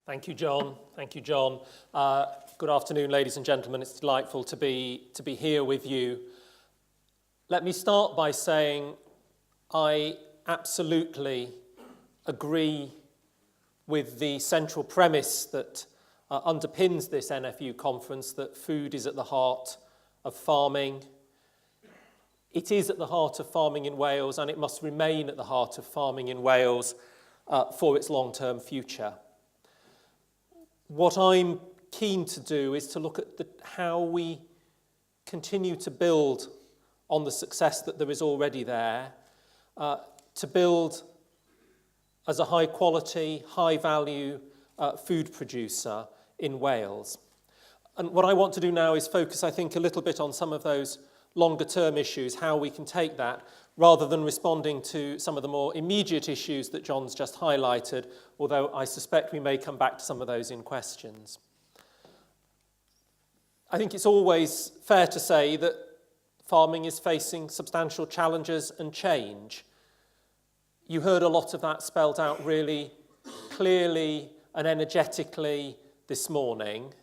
Thank you, John. Thank you, John. Good afternoon, ladies and gentlemen. It's delightful to be here with you. Let me start by saying I absolutely agree with the central premise that underpins this NFU conference, that food is at the heart of farming. It is at the heart of farming in Wales, and it must remain at the heart of farming in Wales for its long-term future. What I'm keen to do is to look at how we continue to build on the success that there is already there, to build as a high-quality, high-value food producer in Wales. And what I want to do now is focus, I think, a little bit on some of those longer-term issues, how we can take that, rather than responding to some of the more immediate issues that John's just highlighted, although I suspect we may come back to some of those in questions. I think it's always fair to say that farming is facing substantial challenges and change. You heard a lot of that spelled out really clearly and energetically this morning.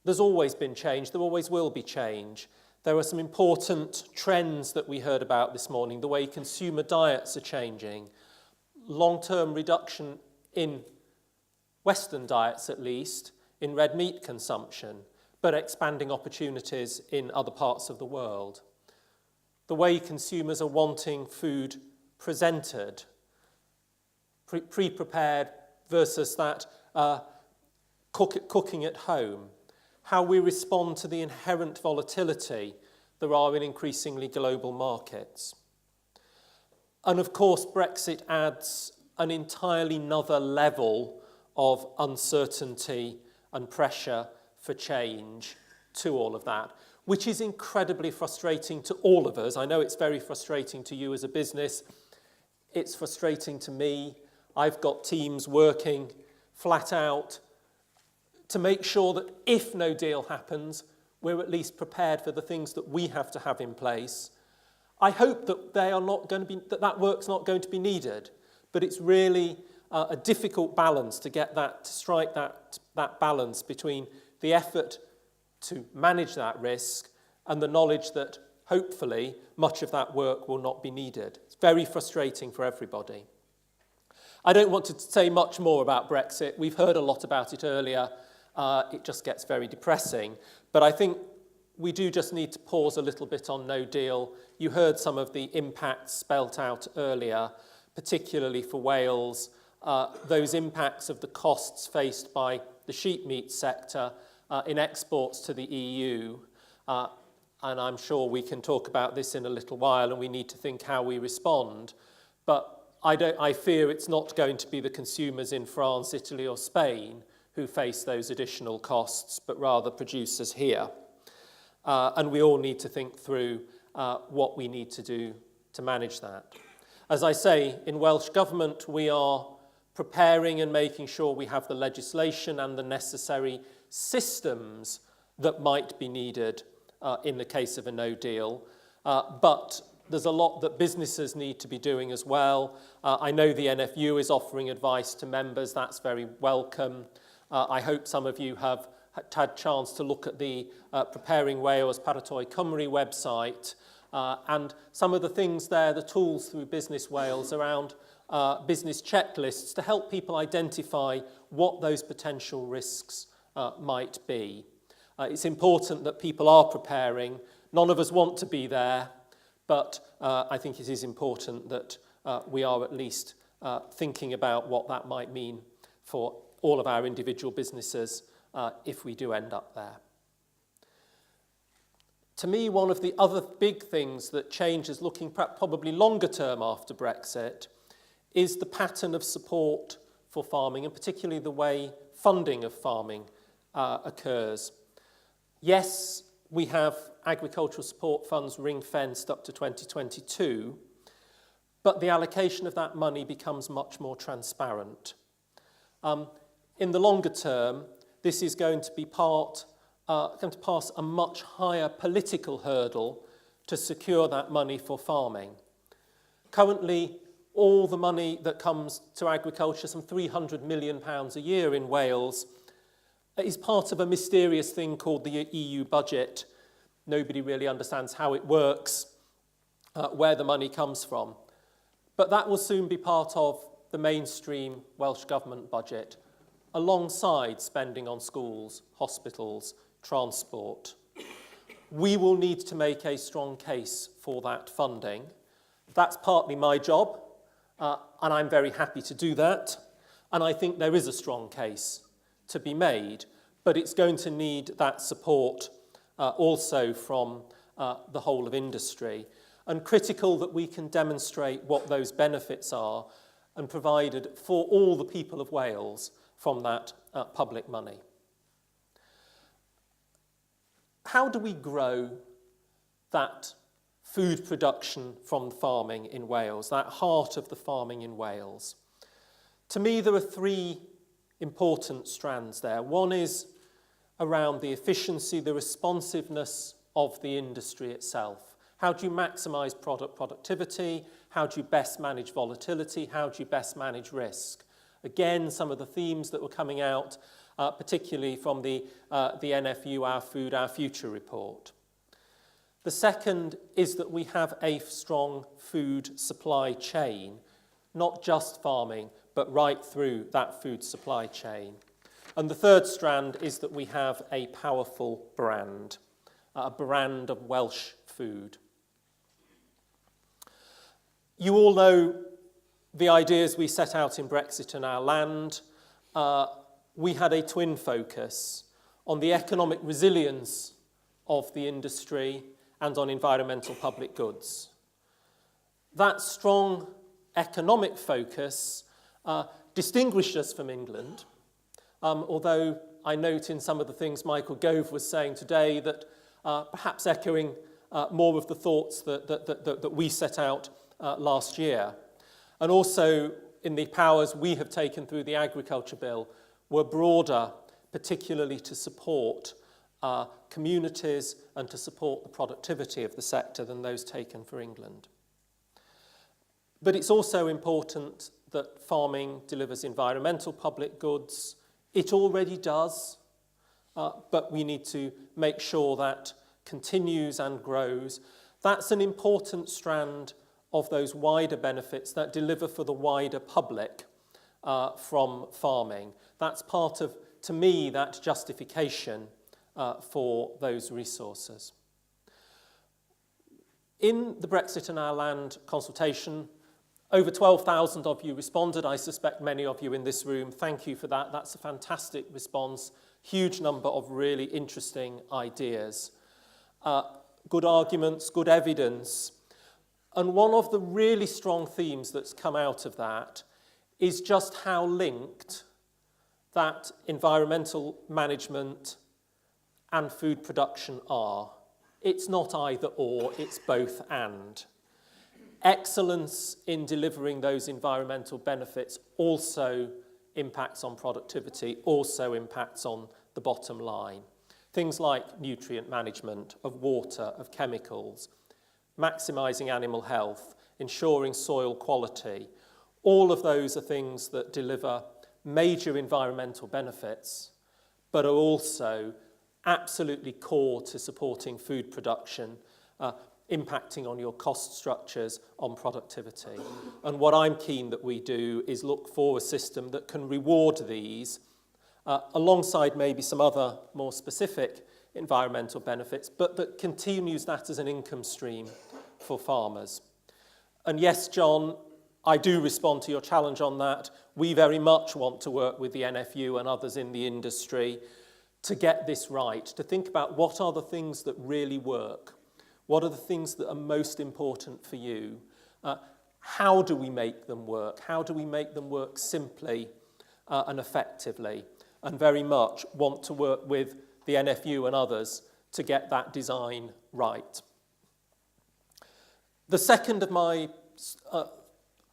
There's always been change, there always will be change. There are some important trends that we heard about this morning, the way consumer diets are changing, long-term reduction in Western diets at least, in red meat consumption, but expanding opportunities in other parts of the world. The way consumers are wanting food presented, pre-prepared versus that cooking at home. How we respond to the inherent volatility there are in increasingly global markets. And of course, Brexit adds an entirely another level of uncertainty and pressure for change to all of that, which is incredibly frustrating to all of us. I know it's very frustrating to you as a business. It's frustrating to me. I've got teams working flat out to make sure that if no deal happens, we're at least prepared for the things that we have to have in place. I hope that that work's not going to be needed, but it's really a difficult balance to get that, to strike that balance between the effort to manage that risk and the knowledge that hopefully much of that work will not be needed. It's very frustrating for everybody. I don't want to say much more about Brexit. We've heard a lot about it earlier. It just gets very depressing. But I think we do just need to pause a little bit on no deal. You heard some of the impacts spelt out earlier, particularly for Wales, those impacts of the costs faced by the sheep meat sector in exports to the EU. And I'm sure we can talk about this in a little while, and we need to think how we respond. But I fear it's not going to be the consumers in France, Italy or Spain who face those additional costs, but rather producers here. And we all need to think through what we need to do to manage that. As I say, in Welsh Government, we are preparing and making sure we have the legislation and the necessary systems that might be needed in the case of a no deal. But there's a lot that businesses need to be doing as well. I know the NFU is offering advice to members. That's very welcome. I hope some of you have had a chance to look at the Preparing Wales Paratoi Cymru website and some of the things there, the tools through Business Wales around business checklists to help people identify what those potential risks might be. It's important that people are preparing. None of us want to be there, but I think it is important that we are at least thinking about what that might mean for all of our individual businesses if we do end up there. To me, one of the other big things that changes looking probably longer term after Brexit is the pattern of support for farming, and particularly the way funding of farming occurs. Yes, we have agricultural support funds ring-fenced up to 2022, but the allocation of that money becomes much more transparent. In the longer term, this is going to be going to pass a much higher political hurdle to secure that money for farming. Currently, all the money that comes to agriculture, some £300 million a year in Wales, is part of a mysterious thing called the EU budget. Nobody really understands how it works, where the money comes from. But that will soon be part of the mainstream Welsh Government budget, alongside spending on schools, hospitals, transport. We will need to make a strong case for that funding. That's partly my job, and I'm very happy to do that. And I think there is a strong case to be made, but it's going to need that support also from the whole of industry. And critical that we can demonstrate what those benefits are and provided for all the people of Wales from that public money. How do we grow that food production from farming in Wales, that heart of the farming in Wales? To me, there are three important strands there. One is around the efficiency, the responsiveness of the industry itself. How do you maximise productivity? How do you best manage volatility? How do you best manage risk? Again, some of the themes that were coming out, particularly from the NFU Our Food, Our Future report. The second is that we have a strong food supply chain, not just farming, but right through that food supply chain. And the third strand is that we have a powerful brand, a brand of Welsh food. You all know the ideas we set out in Brexit and Our Land. We had a twin focus on the economic resilience of the industry and on environmental public goods. That strong economic focus distinguished us from England, although I note in some of the things Michael Gove was saying today that perhaps echoing more of the thoughts that we set out last year. And also in the powers we have taken through the Agriculture Bill were broader, particularly to support communities and to support the productivity of the sector than those taken for England. But it's also important that farming delivers environmental public goods. It already does, but we need to make sure that continues and grows. That's an important strand of those wider benefits that deliver for the wider public from farming. That's part of, to me, that justification for those resources. In the Brexit and Our Land consultation, over 12,000 of you responded. I suspect many of you in this room. Thank you for that. That's a fantastic response. Huge number of really interesting ideas. Good arguments, good evidence. And one of the really strong themes that's come out of that is just how linked that environmental management and food production are. It's not either or, it's both and. Excellence in delivering those environmental benefits also impacts on productivity, also impacts on the bottom line. Things like nutrient management of water, of chemicals, maximising animal health, ensuring soil quality. All of those are things that deliver major environmental benefits, but are also absolutely core to supporting food production, impacting on your cost structures, on productivity. And what I'm keen that we do is look for a system that can reward these, alongside maybe some other more specific environmental benefits, but that continues that as an income stream for farmers. And yes, John, I do respond to your challenge on that. We very much want to work with the NFU and others in the industry to get this right, to think about what are the things that really work, what are the things that are most important for you, how do we make them work, how do we make them work simply and effectively, and very much want to work with the NFU and others to get that design right. The second of my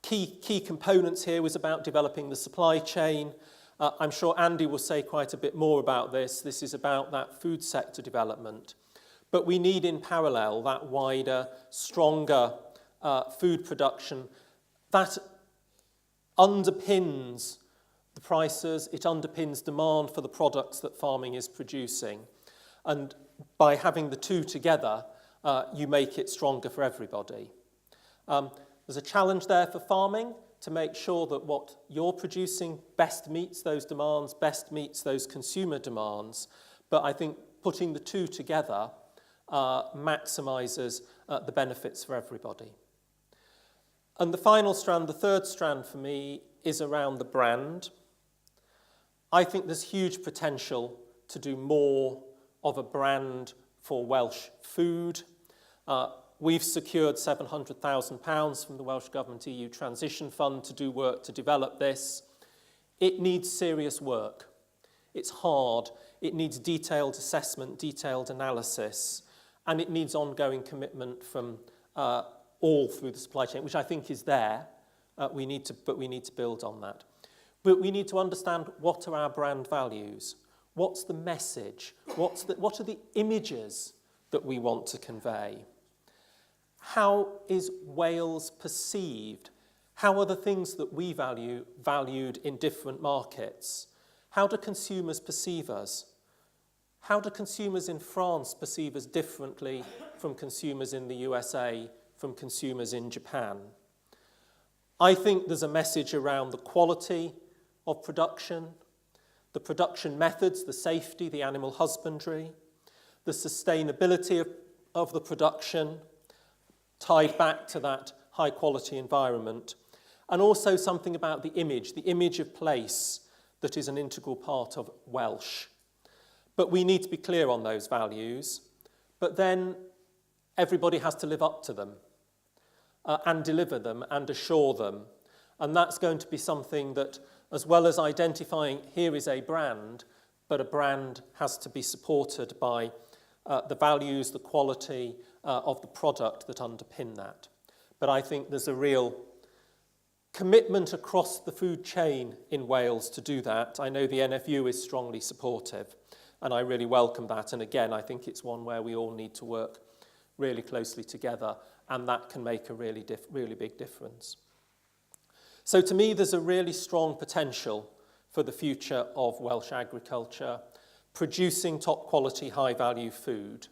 key components here was about developing the supply chain. I'm sure Andy will say quite a bit more about this. This is about that food sector development. But we need in parallel that wider, stronger food production that underpins the prices, it underpins demand for the products that farming is producing. And by having the two together, you make it stronger for everybody. There's a challenge there for farming to make sure that what you're producing best meets those demands, best meets those consumer demands. But I think putting the two together maximises the benefits for everybody. And the final strand, the third strand for me, is around the brand. I think there's huge potential to do more of a brand for Welsh food. We've secured £700,000 from the Welsh Government EU Transition Fund to do work to develop this. It needs serious work. It's hard. It needs detailed assessment, detailed analysis, and it needs ongoing commitment from all through the supply chain, which I think is there. But we need to build on that. But we need to understand, what are our brand values? What's the message? What are the images that we want to convey? How is Wales perceived? How are the things that we value valued in different markets? How do consumers perceive us? How do consumers in France perceive us differently from consumers in the USA, from consumers in Japan? I think there's a message around the quality of production, the production methods, the safety, the animal husbandry, the sustainability of the production, tied back to that high-quality environment, and also something about the image of place that is an integral part of Welsh. But we need to be clear on those values, but then everybody has to live up to them and deliver them and assure them. And that's going to be something that, as well as identifying here is a brand, but a brand has to be supported by the values, the quality of the product that underpin that. But I think there's a real commitment across the food chain in Wales to do that. I know the NFU is strongly supportive, and I really welcome that. And again, I think it's one where we all need to work really closely together, and that can make a really big difference. So to me, there's a really strong potential for the future of Welsh agriculture, producing top quality, high value food.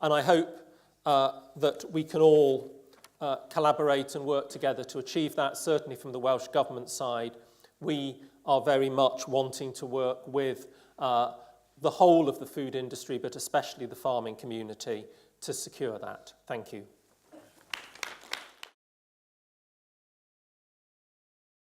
And I hope that we can all collaborate and work together to achieve that. Certainly from the Welsh Government side, we are very much wanting to work with the whole of the food industry, but especially the farming community, to secure that. Thank you.